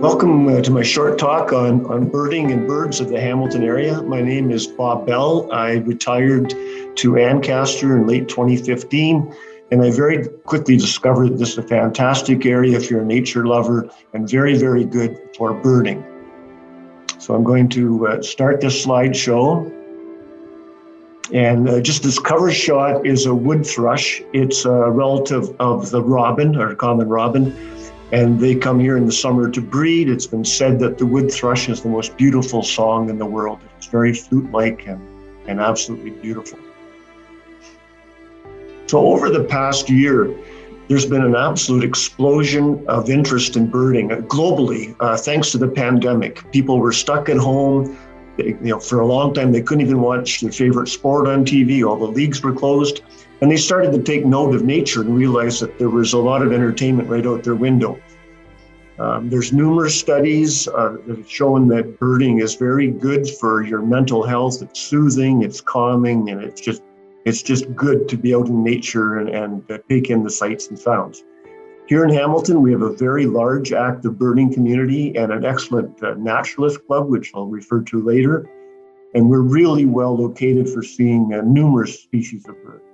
Welcome to my short talk on birding and birds of the Hamilton area. My name is Bob Bell. I retired to Ancaster in late 2015, and I very quickly discovered that this is a fantastic area if you're a nature lover and very, very good for birding. So I'm going to start this slideshow. And just this cover shot is a wood thrush. It's a relative of the robin, or common robin. And they come here in the summer to breed. It's been said that the wood thrush is the most beautiful song in the world. It's very flute-like and absolutely beautiful. So over the past year, there's been an absolute explosion of interest in birding globally, thanks to the pandemic. People were stuck at home. For a long time, they couldn't even watch their favorite sport on TV. All the leagues were closed. And they started to take note of nature and realize that there was a lot of entertainment right out their window. There's numerous studies that have shown that birding is very good for your mental health. It's soothing, it's calming, and it's just good to be out in nature and take in the sights and sounds. Here in Hamilton, we have a very large active birding community and an excellent naturalist club, which I'll refer to later. And we're really well located for seeing numerous species of birds.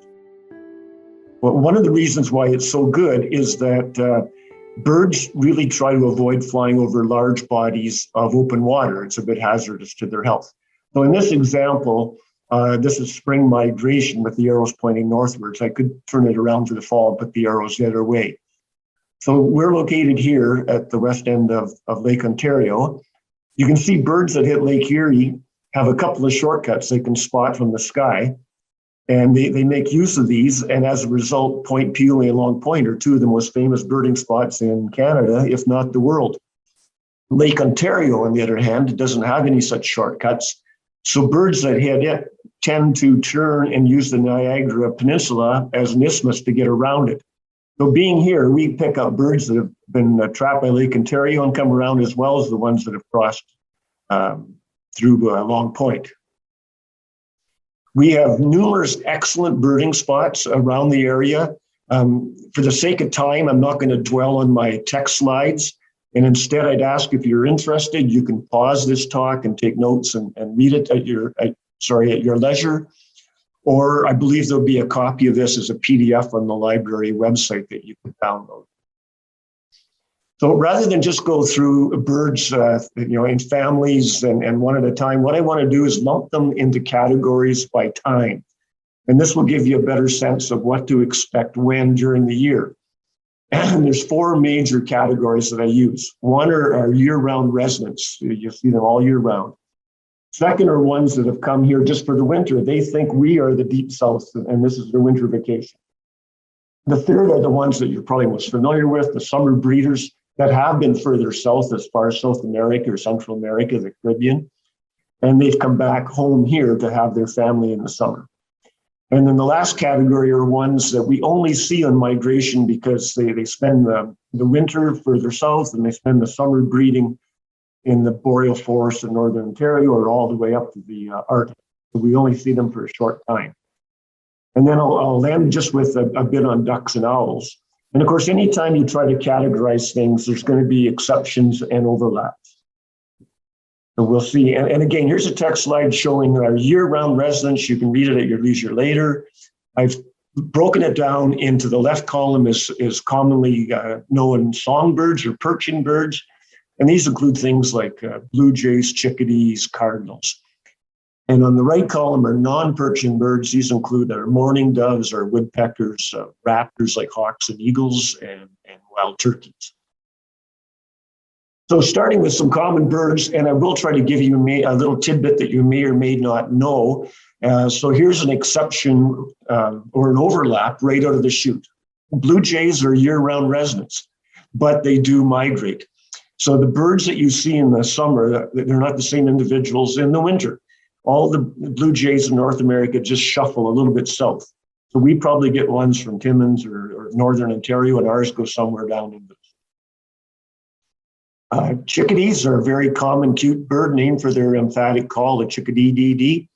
Well, one of the reasons why it's so good is that birds really try to avoid flying over large bodies of open water. It's a bit hazardous to their health. So in this example, this is spring migration with the arrows pointing northwards. I could turn it around for the fall and put the arrows the other way. So we're located here at the west end of Lake Ontario. You can see birds that hit Lake Erie have a couple of shortcuts they can spot from the sky. And they make use of these, and as a result, Point Pelee and Long Point are two of the most famous birding spots in Canada, if not the world. Lake Ontario, on the other hand, doesn't have any such shortcuts. So birds that hit it tend to turn and use the Niagara Peninsula as an isthmus to get around it. So being here, we pick up birds that have been trapped by Lake Ontario and come around, as well as the ones that have crossed through Long Point. We have numerous excellent birding spots around the area. For the sake of time, I'm not going to dwell on my text slides. And instead, I'd ask if you're interested, you can pause this talk and take notes and read it at your leisure. Or I believe there'll be a copy of this as a PDF on the library website that you can download. So rather than just go through birds, in families and one at a time, what I want to do is lump them into categories by time. And this will give you a better sense of what to expect when during the year. And there's four major categories that I use. One are year-round residents. You see them all year round. Second are ones that have come here just for the winter. They think we are the deep south, and this is their winter vacation. The third are the ones that you're probably most familiar with, the summer breeders that have been further south, as far as South America or Central America, the Caribbean, and they've come back home here to have their family in the summer. And then the last category are ones that we only see on migration because they spend the winter further south and they spend the summer breeding in the boreal forests of Northern Ontario or all the way up to the Arctic. So we only see them for a short time. And then I'll end just with a bit on ducks and owls. And of course, anytime you try to categorize things, there's going to be exceptions and overlaps. So we'll see. And again, here's a text slide showing our year-round residents. You can read it at your leisure later. I've broken it down into the left column is commonly known songbirds or perching birds. And these include things like blue jays, chickadees, cardinals. And on the right column are non-perching birds. These include our mourning doves, our woodpeckers, raptors like hawks and eagles, and wild turkeys. So starting with some common birds, and I will try to give you a little tidbit that you may or may not know. So here's an exception or an overlap right out of the chute. Blue jays are year-round residents, but they do migrate. So the birds that you see in the summer, they're not the same individuals in the winter. All the blue jays in North America just shuffle a little bit south. So we probably get ones from Timmins or Northern Ontario, and ours go somewhere down in the chickadees are a very common, cute bird named for their emphatic call, a chickadee-dee-dee.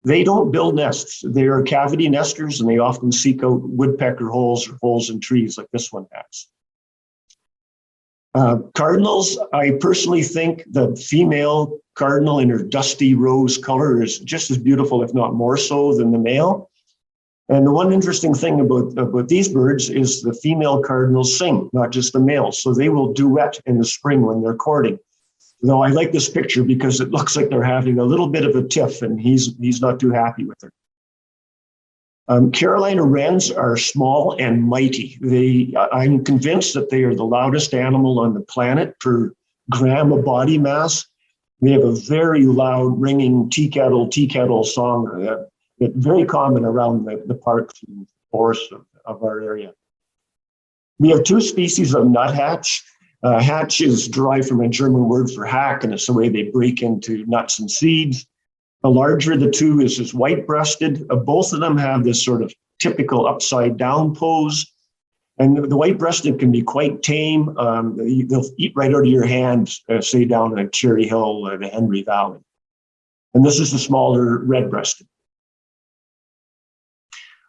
They don't build nests. They are cavity nesters, and they often seek out woodpecker holes or holes in trees like this one has. Cardinals, I personally think the female cardinal in her dusty rose color is just as beautiful, if not more so, than the male. And the one interesting thing about these birds is the female cardinals sing, not just the males. So they will duet in the spring when they're courting. Though I like this picture because it looks like they're having a little bit of a tiff, and he's not too happy with her. Carolina wrens are small and mighty. I'm convinced that they are the loudest animal on the planet per gram of body mass. They have a very loud ringing tea kettle song that's very common around the parks and forests of our area. We have two species of nuthatch. Hatch is derived from a German word for hack, and it's the way they break into nuts and seeds. The larger of the two is white-breasted. Both of them have this sort of typical upside-down pose. And the white-breasted can be quite tame. They'll eat right out of your hand, say down at Cherry Hill, the Henry Valley. And this is the smaller red-breasted.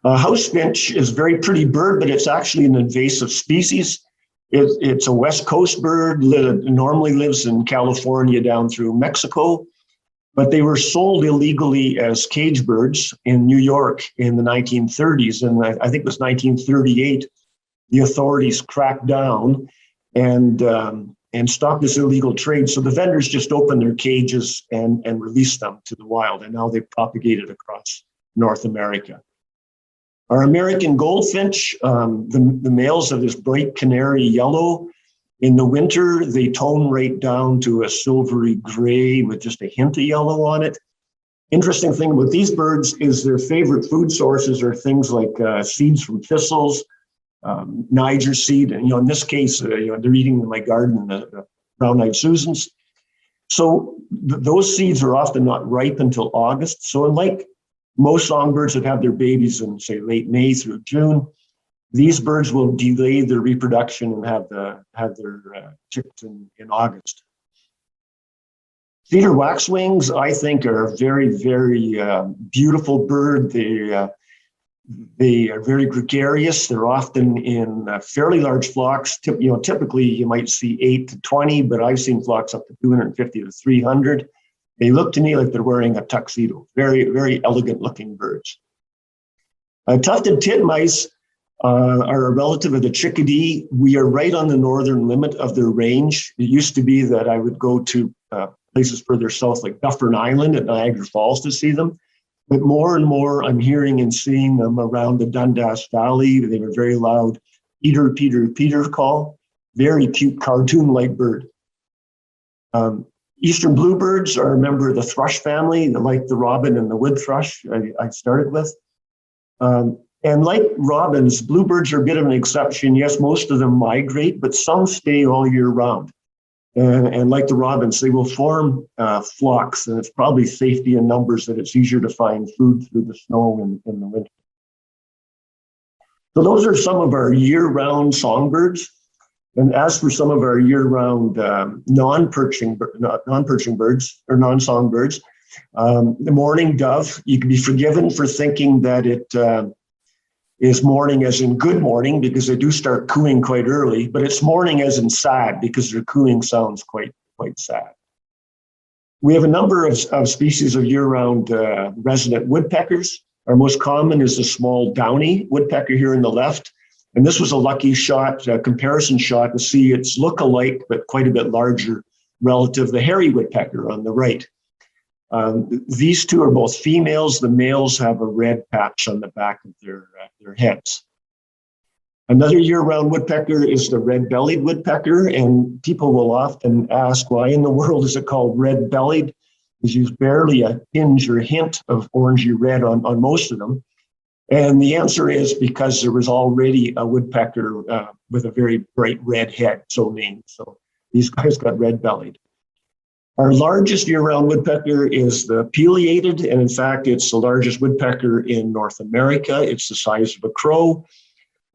House finch is a very pretty bird, but it's actually an invasive species. It's a West Coast bird, normally lives in California down through Mexico. But they were sold illegally as cage birds in New York in the 1930s. And I think it was 1938, the authorities cracked down and stopped this illegal trade. So the vendors just opened their cages and released them to the wild. And now they've propagated across North America. Our American goldfinch, the males are this bright canary yellow. In the winter, they tone right down to a silvery gray with just a hint of yellow on it. Interesting thing about these birds is their favorite food sources are things like seeds from thistles, Niger seed, and in this case, they're eating in my garden the brown-eyed Susans. So those seeds are often not ripe until August. So unlike most songbirds that have their babies in, say, late May through June, these birds will delay their reproduction and have their chicks in August. Cedar waxwings, I think, are a very, very beautiful bird. They are very gregarious. They're often in fairly large flocks. Typically you might see 8 to 20, but I've seen flocks up to 250 to 300. They look to me like they're wearing a tuxedo. Very, very elegant looking birds. Tufted titmice are a relative of the chickadee. We are right on the northern limit of their range. It used to be that I would go to places further south like Dufferin Island at Niagara Falls to see them. But more and more I'm hearing and seeing them around the Dundas Valley. They have a very loud Peter, Peter, Peter call. Very cute cartoon-like bird. Eastern bluebirds are a member of the thrush family, like the robin and the wood thrush I started with. And like robins, bluebirds are a bit of an exception. Yes, most of them migrate, but some stay all year round. And like the robins, they will form flocks, and it's probably safety in numbers that it's easier to find food through the snow in the winter. So those are some of our year-round songbirds. And as for some of our year-round non-perching birds or non-songbirds, the mourning dove, you can be forgiven for thinking that it is mourning as in good morning, because they do start cooing quite early, but it's mourning as in sad, because their cooing sounds quite sad. We have a number of species of year-round resident woodpeckers. Our most common is the small downy woodpecker here in the left. And this was a lucky shot, a comparison shot to see its look-alike, but quite a bit larger relative to the hairy woodpecker on the right. These two are both females. The males have a red patch on the back of their heads. Another year-round woodpecker is the red-bellied woodpecker, and people will often ask, why in the world is it called red-bellied? Because there's barely a tinge or hint of orangey red on most of them. And the answer is because there was already a woodpecker with a very bright red head, so named. So these guys got red-bellied. Our largest year-round woodpecker is the pileated, and in fact, it's the largest woodpecker in North America. It's the size of a crow,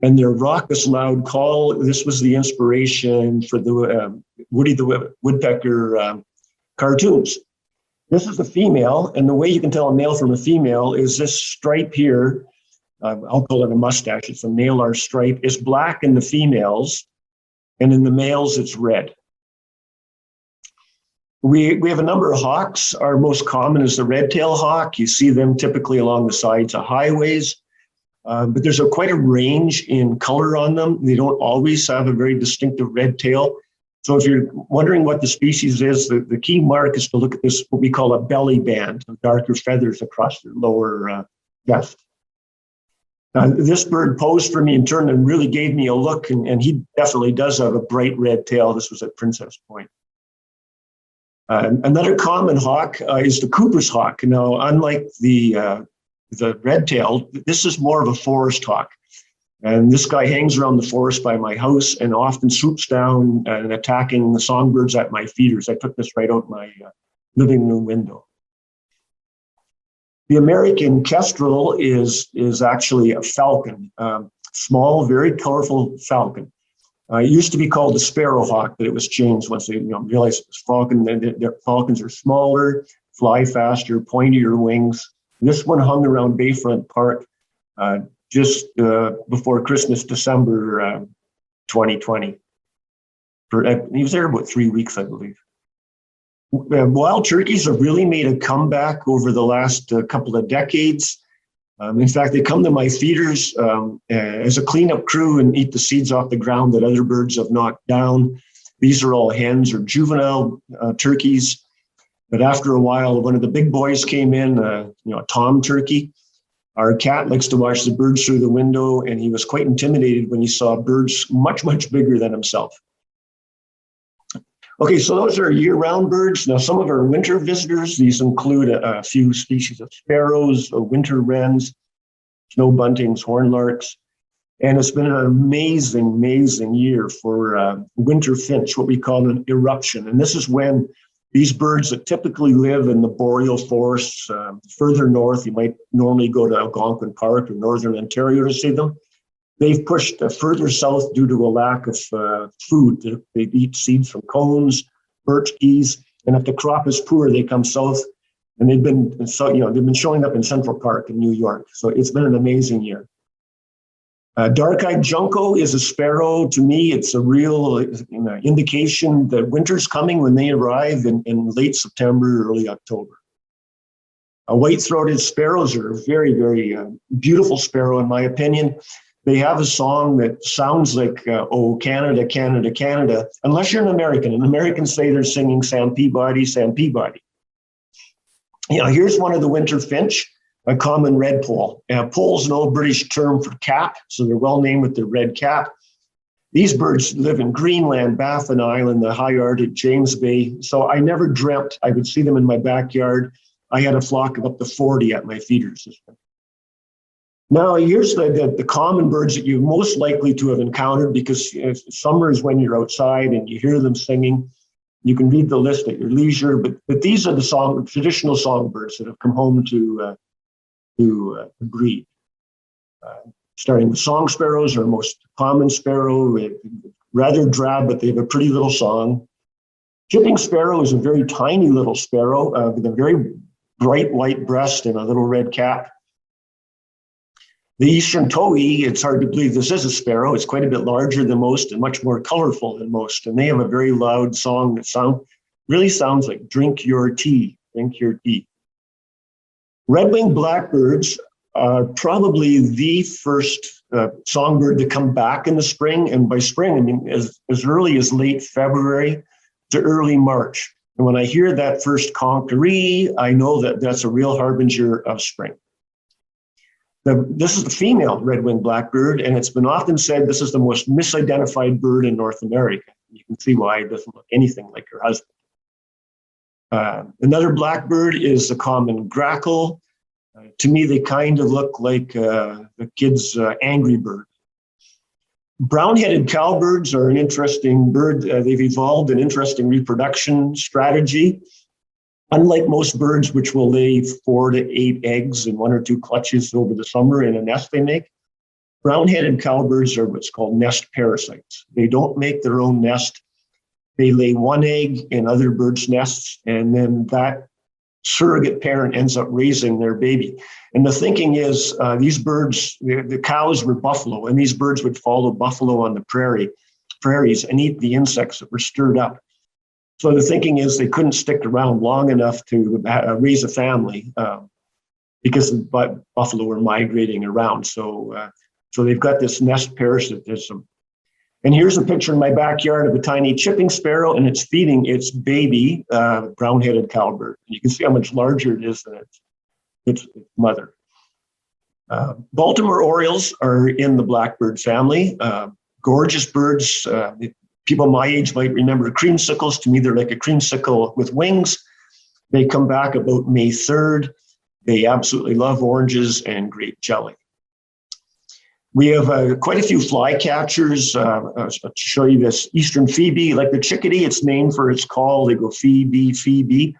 and their raucous, loud call, this was the inspiration for the Woody the Woodpecker cartoons. This is the female, and the way you can tell a male from a female is this stripe here. I'll call it a mustache. It's a malar stripe. It's black in the females, and in the males, it's red. We have a number of hawks. Our most common is the red-tailed hawk. You see them typically along the sides of highways, but there's quite a range in color on them. They don't always have a very distinctive red tail. So if you're wondering what the species is, the key mark is to look at this, what we call a belly band, of darker feathers across their lower chest. This bird posed for me and turned and really gave me a look, and he definitely does have a bright red tail. This was at Princess Point. Another common hawk is the Cooper's hawk. Now, unlike the red-tailed, this is more of a forest hawk. And this guy hangs around the forest by my house and often swoops down and attacking the songbirds at my feeders. I took this right out my living room window. The American kestrel is actually a falcon, small, very colorful falcon. It used to be called the sparrowhawk, but it was changed once they realized it was falcon. Their falcons are smaller, fly faster, pointier wings. This one hung around Bayfront Park just before Christmas, December 2020. He was there about 3 weeks, I believe. Wild turkeys have really made a comeback over the last couple of decades. In fact, they come to my feeders as a cleanup crew and eat the seeds off the ground that other birds have knocked down. These are all hens or juvenile turkeys. But after a while, one of the big boys came in, a tom turkey. Our cat likes to watch the birds through the window, and he was quite intimidated when he saw birds much, much bigger than himself. Okay, so those are year-round birds. Now, some of our winter visitors, these include a few species of sparrows, winter wrens, snow buntings, horned larks. And it's been an amazing, amazing year for winter finch, what we call an eruption. And this is when these birds that typically live in the boreal forests further north, you might normally go to Algonquin Park or Northern Ontario to see them. They've pushed further south due to a lack of food. They eat seeds from cones, birch keys, and if the crop is poor, they come south. And they've been showing up in Central Park in New York. So it's been an amazing year. Dark-eyed junco is a sparrow. To me, it's a real indication that winter's coming when they arrive in late September, early October. White-throated sparrows are a very, very beautiful sparrow, in my opinion. They have a song that sounds like, oh, Canada, Canada, Canada, unless you're an American. And Americans say they're singing Sam Peabody, Sam Peabody. Here's one of the winter finch, a common red poll. Poll's an old British term for cap, so they're well named with their red cap. These birds live in Greenland, Baffin Island, the high Arctic, James Bay. So I never dreamt I would see them in my backyard. I had a flock of up to 40 at my feeder system. Now, here's the common birds that you're most likely to have encountered, because summer is when you're outside and you hear them singing. You can read the list at your leisure, but these are the traditional songbirds that have come home to breed. Starting with song sparrows, our most common sparrow, rather drab, but they have a pretty little song. Chipping sparrow is a very tiny little sparrow with a very bright white breast and a little red cap. The eastern towhee, it's hard to believe this is a sparrow. It's quite a bit larger than most and much more colorful than most. And they have a very loud song that really sounds like drink your tea, drink your tea. Red-winged blackbirds are probably the first songbird to come back in the spring. And by spring, I mean as early as late February to early March. And when I hear that first conqueree, I know that that's a real harbinger of spring. This is the female red-winged blackbird, and it's been often said this is the most misidentified bird in North America. You can see why it doesn't look anything like her husband. Another blackbird is the common grackle. To me, they kind of look like the kid's Angry Bird. Brown-headed cowbirds are an interesting bird. They've evolved an interesting reproduction strategy. Unlike most birds, which will lay 4 to 8 eggs and 1 or 2 clutches over the summer in a nest they make, brown-headed cowbirds are what's called nest parasites. They don't make their own nest. They lay 1 egg in other birds' nests, and then that surrogate parent ends up raising their baby. And the thinking is these birds, the cows were buffalo, and these birds would follow buffalo on the prairie. prairies and eat the insects that were stirred up. So the thinking is they couldn't stick around long enough to raise a family because the buffalo were migrating around. So they've got this nest parasitism. And here's a picture in my backyard of a tiny chipping sparrow, and it's feeding its baby brown-headed cowbird. You can see how much larger it is than its mother. Baltimore orioles are in the blackbird family. Gorgeous birds. People my age might remember creamsicles. To me, they're like a creamsicle with wings. They come back about May 3rd. They absolutely love oranges and grape jelly. We have quite a few flycatchers. To show you this eastern phoebe, like the chickadee, it's named for its call. They go phoebe, phoebe,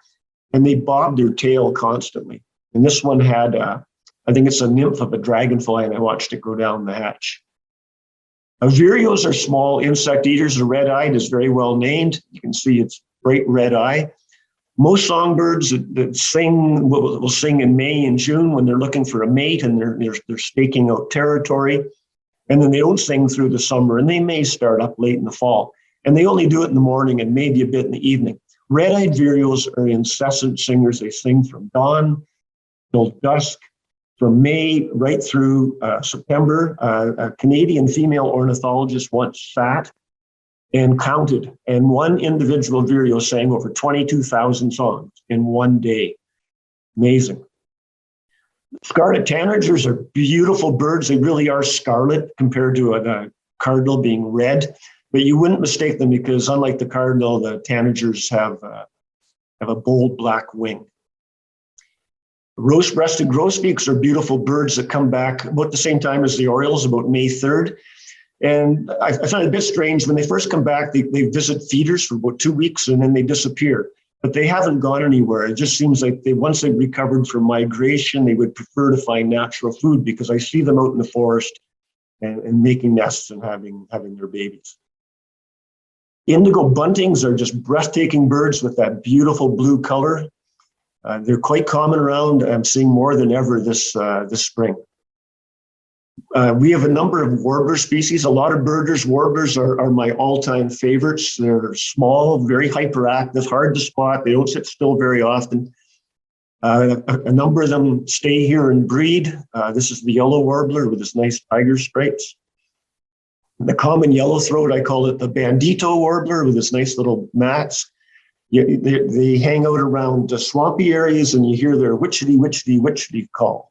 and they bob their tail constantly. And this one had, I think it's a nymph of a dragonfly, and I watched it go down the hatch. Vireos are small insect eaters. The red-eyed is very well named. You can see its bright red eye. Most songbirds that sing will sing in May and June when they're looking for a mate and they're staking out territory. And then they don't sing through the summer, and they may start up late in the fall. And they only do it in the morning and maybe a bit in the evening. Red-eyed vireos are incessant singers. They sing from dawn till dusk, from May right through September. A Canadian female ornithologist once sat and counted, and one individual vireo sang over 22,000 songs in one day. Amazing. Scarlet tanagers are beautiful birds. They really are scarlet compared to a cardinal being red, but you wouldn't mistake them because unlike the cardinal, the tanagers have a bold black wing. Rose-breasted grosbeaks are beautiful birds that come back about the same time as the orioles, about May 3rd. And I find it a bit strange when they first come back, they visit feeders for about 2 weeks and then they disappear. But they haven't gone anywhere. It just seems like once they've recovered from migration, they would prefer to find natural food because I see them out in the forest and making nests and having their babies. Indigo buntings are just breathtaking birds with that beautiful blue color. They're quite common around. I'm seeing more than ever this spring. We have a number of warbler species. A lot of birders. Warblers are my all-time favorites. They're small, very hyperactive, hard to spot. They don't sit still very often. A number of them stay here and breed. This is the yellow warbler with its nice tiger stripes. The common yellowthroat, I call it the bandito warbler with its nice little mats. They hang out around swampy areas and you hear their witchety, witchety, witchety call.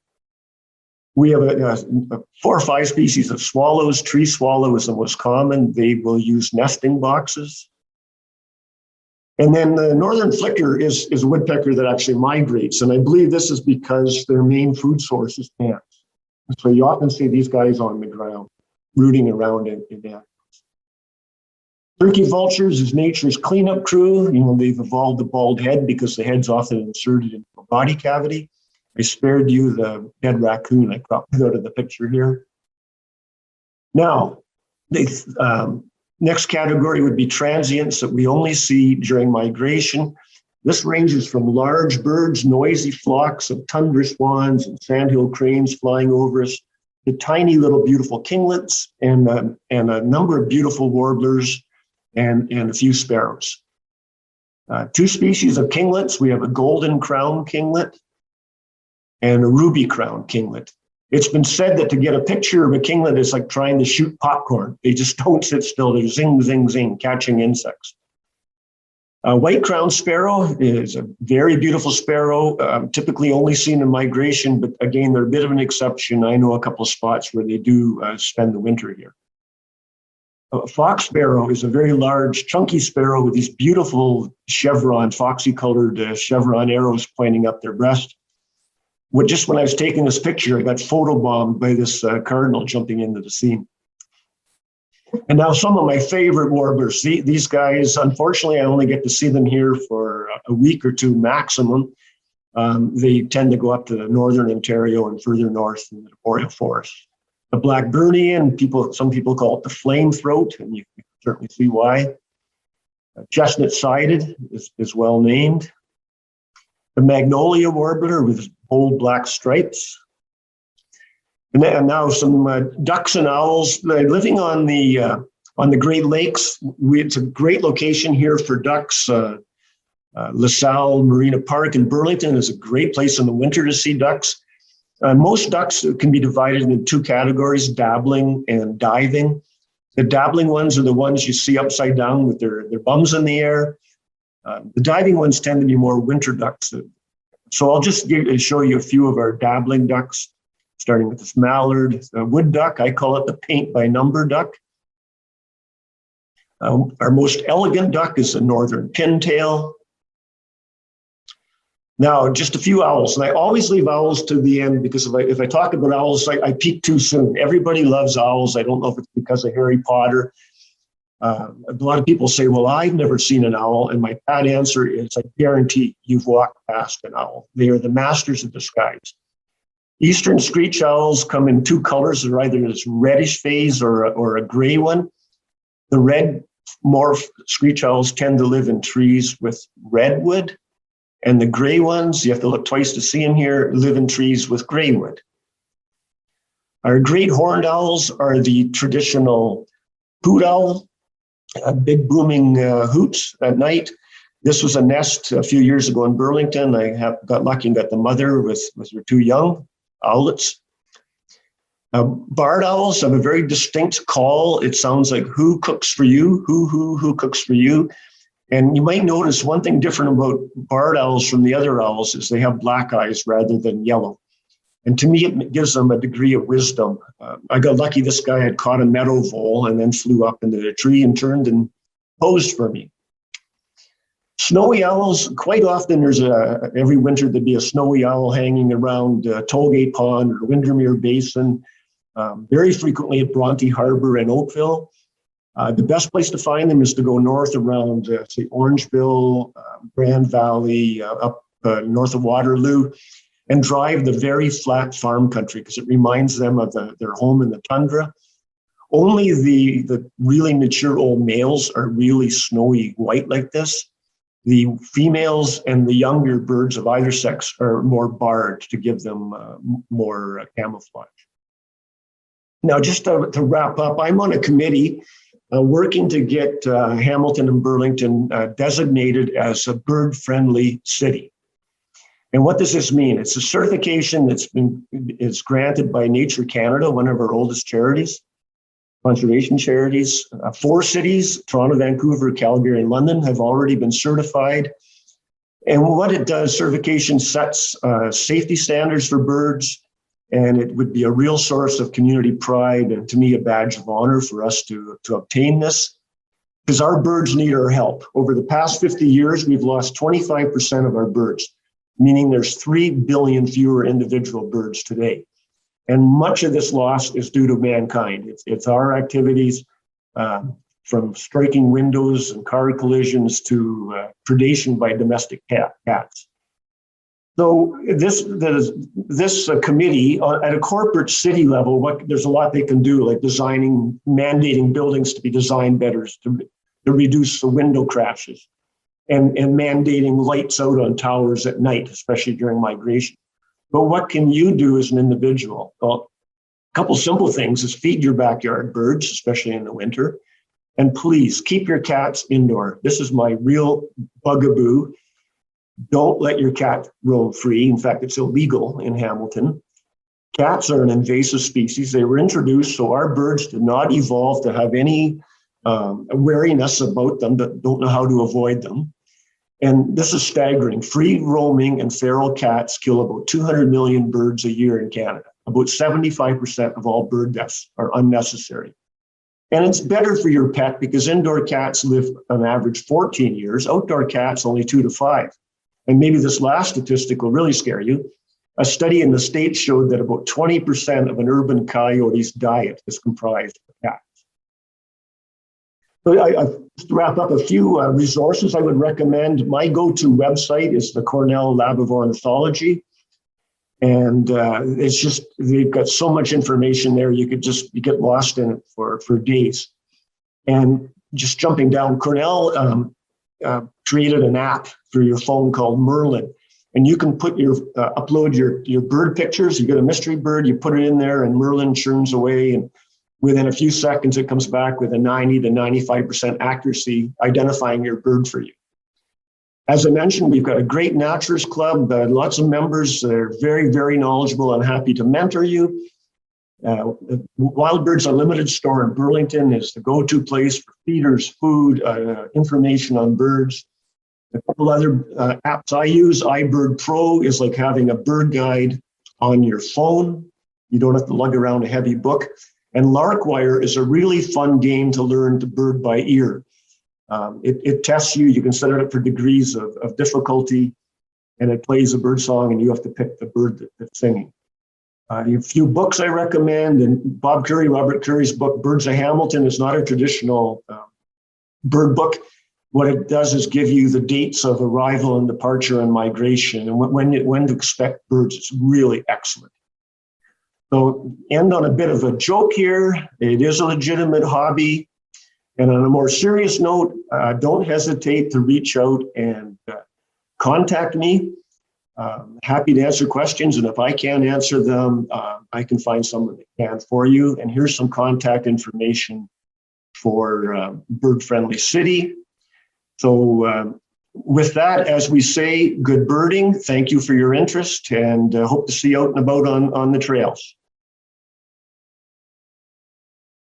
We have 4 or 5 species of swallows. Tree swallow is the most common. They will use nesting boxes. And then the northern flicker is a woodpecker that actually migrates. And I believe this is because their main food source is ants. So you often see these guys on the ground, rooting around in ants. Turkey vultures is nature's cleanup crew. They've evolved the bald head because the head's often inserted into a body cavity. I spared you the dead raccoon. I cropped it out of the picture here. Now, the next category would be transients that we only see during migration. This ranges from large birds, noisy flocks of tundra swans and sandhill cranes flying over us, to tiny little beautiful kinglets and a number of beautiful warblers and a few sparrows. 2 species of kinglets. We have a golden crown kinglet and a ruby crown kinglet. It's been said that to get a picture of a kinglet is like trying to shoot popcorn. They just don't sit still. They're zing, zing, zing, catching insects. White crowned sparrow is a very beautiful sparrow, typically only seen in migration, but again, they're a bit of an exception. I know a couple of spots where they do spend the winter here. Fox sparrow is a very large, chunky sparrow with these beautiful chevron, foxy-colored chevron arrows pointing up their breast. Just when I was taking this picture, I got photobombed by this cardinal jumping into the scene. And now some of my favorite warblers. These guys, unfortunately, I only get to see them here for a week or 2 maximum. They tend to go up to the northern Ontario and further north in the boreal forest. The Blackburnian, some people call it the flame throat, and you can certainly see why. Chestnut-sided is well named. The magnolia warbler with bold black stripes. And now some ducks and owls living on the On the Great Lakes, it's a great location here for ducks. LaSalle Marina Park in Burlington is a great place in the winter to see ducks. Most ducks can be divided into two categories, dabbling and diving. The dabbling ones are the ones you see upside down with their bums in the air. The diving ones tend to be more winter ducks. So I'll just show you a few of our dabbling ducks, starting with this mallard wood duck. I call it the paint by number duck. Our most elegant duck is the northern pintail. Now, just a few owls, and I always leave owls to the end because if I talk about owls, I peak too soon. Everybody loves owls. I don't know if it's because of Harry Potter. A lot of people say, well, I've never seen an owl, and my pat answer is, I guarantee you've walked past an owl. They are the masters of disguise. Eastern screech owls come in two colors. They're either this reddish phase or a gray one. The red morph screech owls tend to live in trees with redwood. And the gray ones, you have to look twice to see them here, live in trees with gray wood. Our great horned owls are the traditional hoot owl, big booming hoots at night. This was a nest a few years ago in Burlington. I got lucky and got the mother with her two young owlets. Barred owls have a very distinct call. It sounds like who cooks for you, who cooks for you. And you might notice one thing different about barred owls from the other owls is they have black eyes rather than yellow. And to me, it gives them a degree of wisdom. I got lucky this guy had caught a meadow vole and then flew up into the tree and turned and posed for me. Snowy owls, quite often every winter there'd be a snowy owl hanging around Tollgate Pond or Windermere Basin, very frequently at Bronte Harbor and Oakville. The best place to find them is to go north around, say, Orangeville, Grand Valley, up north of Waterloo, and drive the very flat farm country because it reminds them of their home in the tundra. Only the really mature old males are really snowy white like this. The females and the younger birds of either sex are more barred to give them more camouflage. Now, just to wrap up, I'm on a committee working to get Hamilton and Burlington designated as a bird-friendly city. And what does this mean? It's a certification it's granted by Nature Canada, one of our oldest charities, conservation charities. 4 cities, Toronto, Vancouver, Calgary, and London, have already been certified. And what it does, certification sets safety standards for birds, and it would be a real source of community pride and, to me, a badge of honor for us to obtain this, because our birds need our help. Over the past 50 years, we've lost 25% of our birds, meaning there's 3 billion fewer individual birds today. And much of this loss is due to mankind. It's our activities, from striking windows and car collisions to predation by domestic cats. So this committee at a corporate city level, there's a lot they can do, like mandating buildings to be designed better to reduce the window crashes, and mandating lights out on towers at night, especially during migration. But what can you do as an individual? Well, a couple simple things is feed your backyard birds, especially in the winter. And please keep your cats indoor. This is my real bugaboo. Don't let your cat roam free. In fact, it's illegal in Hamilton. Cats are an invasive species. They were introduced so our birds did not evolve to have any wariness about them, that don't know how to avoid them. And this is staggering. Free roaming and feral cats kill about 200 million birds a year in Canada. About 75% of all bird deaths are unnecessary. And it's better for your pet because indoor cats live on average 14 years, outdoor cats only 2 to 5. And maybe this last statistic will really scare you. A study in the States showed that about 20% of an urban coyote's diet is comprised of cats. So just to wrap up, a few resources I would recommend. My go-to website is the Cornell Lab of Ornithology. And it's just, they've got so much information there, you get lost in it for days. And just jumping down, Cornell created an app for your phone called Merlin. And you can upload your bird pictures. You get a mystery bird, you put it in there, and Merlin churns away and within a few seconds, it comes back with a 90 to 95% accuracy identifying your bird for you. As I mentioned, we've got a great naturalist club, lots of members that are very, very knowledgeable and happy to mentor you. Wild Birds Unlimited store in Burlington is the go-to place for feeders, food, information on birds. A couple other apps I use, iBird Pro is like having a bird guide on your phone. You don't have to lug around a heavy book. And Larkwire is a really fun game to learn to bird by ear. It tests you. You can set it up for degrees of difficulty, and it plays a bird song, and you have to pick the bird that's singing. A few books I recommend, and Robert Curry's book, Birds of Hamilton, is not a traditional bird book. What it does is give you the dates of arrival and departure and migration, and when to expect birds. It's really excellent. So end on a bit of a joke here. It is a legitimate hobby. And on a more serious note, don't hesitate to reach out and contact me. Happy to answer questions. And if I can't answer them, I can find someone that can for you. And here's some contact information for Bird Friendly City. So with that, as we say, good birding. Thank you for your interest, and hope to see you out and about on the trails.